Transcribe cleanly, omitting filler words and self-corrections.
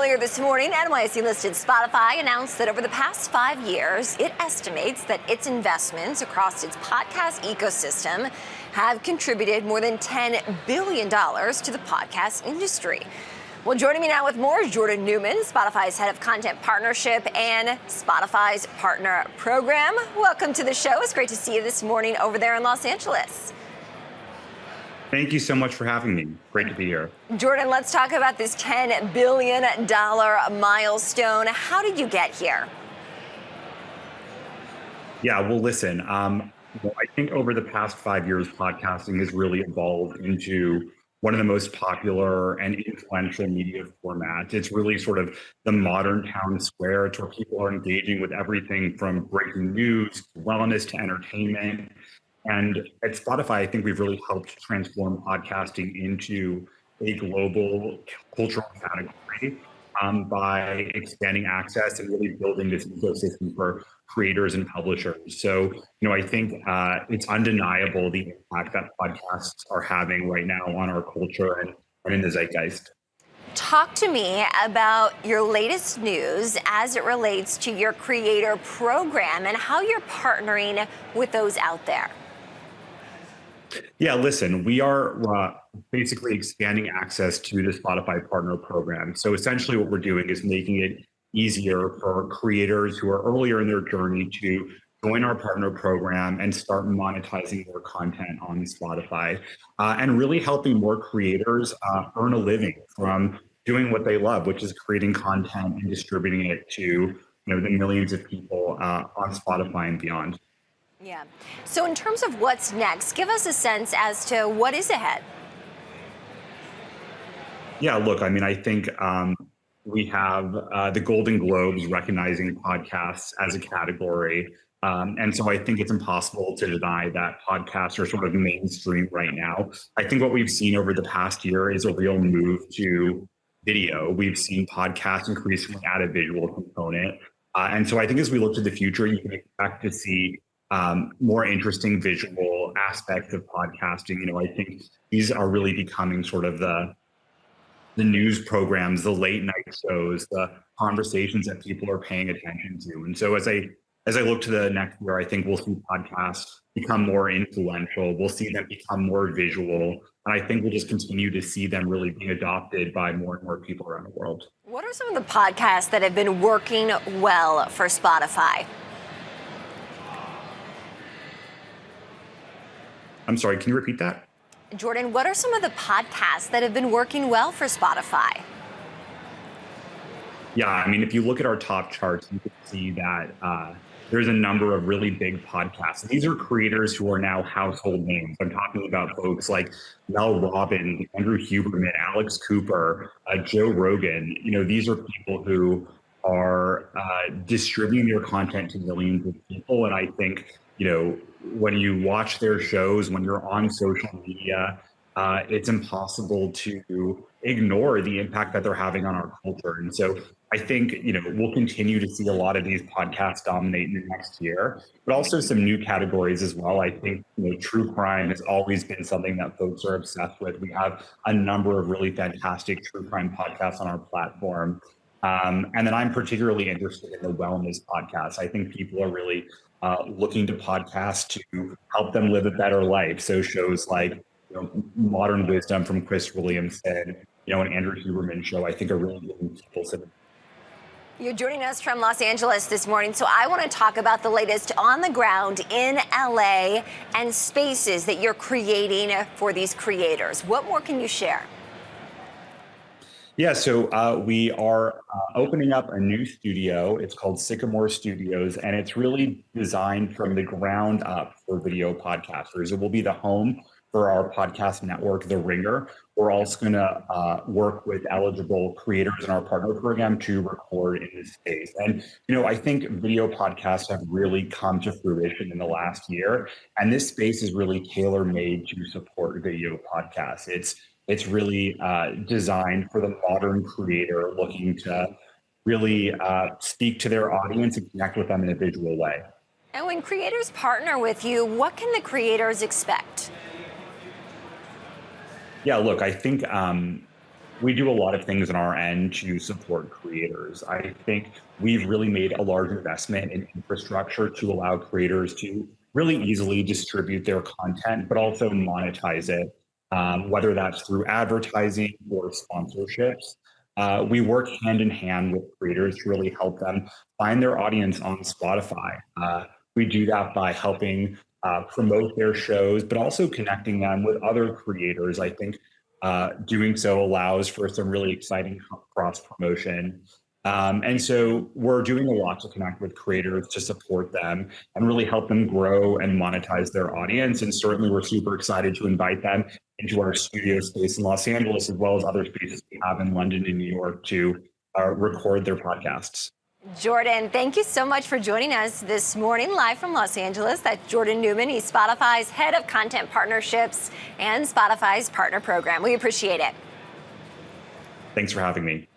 Earlier this morning, NYSE-listed Spotify announced that over the past 5 years, it estimates that its investments across its podcast ecosystem have contributed more than $10 billion to the podcast industry. Well, joining me now with more is Jordan Newman, Spotify's head of content partnership and Spotify's partner program. Welcome to the show. It's great to see you this morning over there in Los Angeles. Thank you so much for having me. Great to be here. Jordan, let's talk about this $10 billion milestone. How did you get here? Yeah, well, listen, I think over the past 5 years, podcasting has really evolved into one of the most popular and influential media formats. It's really sort of the modern town square. It's where people are engaging with everything from breaking news, to wellness, to entertainment. And at Spotify, I think we've really helped transform podcasting into a global cultural category by expanding access and really building this ecosystem for creators and publishers. So, I think it's undeniable the impact that podcasts are having right now on our culture and in the zeitgeist. Talk to me about your latest news as it relates to your creator program and how you're partnering with those out there. Yeah, listen, we are basically expanding access to the Spotify Partner Program. So essentially what we're doing is making it easier for creators who are earlier in their journey to join our partner program and start monetizing their content on Spotify and really helping more creators earn a living from doing what they love, which is creating content and distributing it to the millions of people on Spotify and beyond. Yeah. So in terms of what's next, give us a sense as to what is ahead. Yeah, look, I think we have the Golden Globes recognizing podcasts as a category. And so I think it's impossible to deny that podcasts are sort of mainstream right now. I think what we've seen over the past year is a real move to video. We've seen podcasts increasingly add a visual component. And so I think as we look to the future, you can expect to see more interesting visual aspects of podcasting. I think these are really becoming sort of the news programs, the late night shows, the conversations that people are paying attention to. And so as I look to the next year, I think we'll see podcasts become more influential. We'll see them become more visual. And I think we'll just continue to see them really being adopted by more and more people around the world. What are some of the podcasts that have been working well for Spotify? I'm sorry, can you repeat that? Jordan, what are some of the podcasts that have been working well for Spotify? Yeah, if you look at our top charts, you can see that there's a number of really big podcasts. These are creators who are now household names. I'm talking about folks like Mel Robbins, Andrew Huberman, Alex Cooper, Joe Rogan. These are people who are distributing their content to millions of people. And I think, when you watch their shows, when you're on social media, it's impossible to ignore the impact that they're having on our culture. And so I think, we'll continue to see a lot of these podcasts dominate in the next year, but also some new categories as well. I think, true crime has always been something that folks are obsessed with. We have a number of really fantastic true crime podcasts on our platform. And then I'm particularly interested in the wellness podcasts. I think people are really looking to podcasts to help them live a better life. So shows like Modern Wisdom from Chris Williamson, an Andrew Huberman show, I think are really giving people. You're joining us from Los Angeles this morning, so I want to talk about the latest on the ground in LA and spaces that you're creating for these creators. What more can you share? Yeah, so we are opening up a new studio. It's called Sycamore Studios, and it's really designed from the ground up for video podcasters. It will be the home for our podcast network, The Ringer. We're also going to work with eligible creators in our partner program to record in this space. And, I think video podcasts have really come to fruition in the last year, and this space is really tailor-made to support video podcasts. It's really designed for the modern creator looking to really speak to their audience and connect with them in a visual way. And when creators partner with you, what can the creators expect? Yeah, look, I think we do a lot of things on our end to support creators. I think we've really made a large investment in infrastructure to allow creators to really easily distribute their content, but also monetize it, whether that's through advertising or sponsorships. We work hand in hand with creators to really help them find their audience on Spotify. We do that by helping promote their shows, but also connecting them with other creators. I think doing so allows for some really exciting cross promotion. And so we're doing a lot to connect with creators to support them and really help them grow and monetize their audience. And certainly we're super excited to invite them into our studio space in Los Angeles, as well as other spaces we have in London and New York to record their podcasts. Jordan, thank you so much for joining us this morning live from Los Angeles. That's Jordan Newman. He's Spotify's head of content partnerships and Spotify's partner program. We appreciate it. Thanks for having me.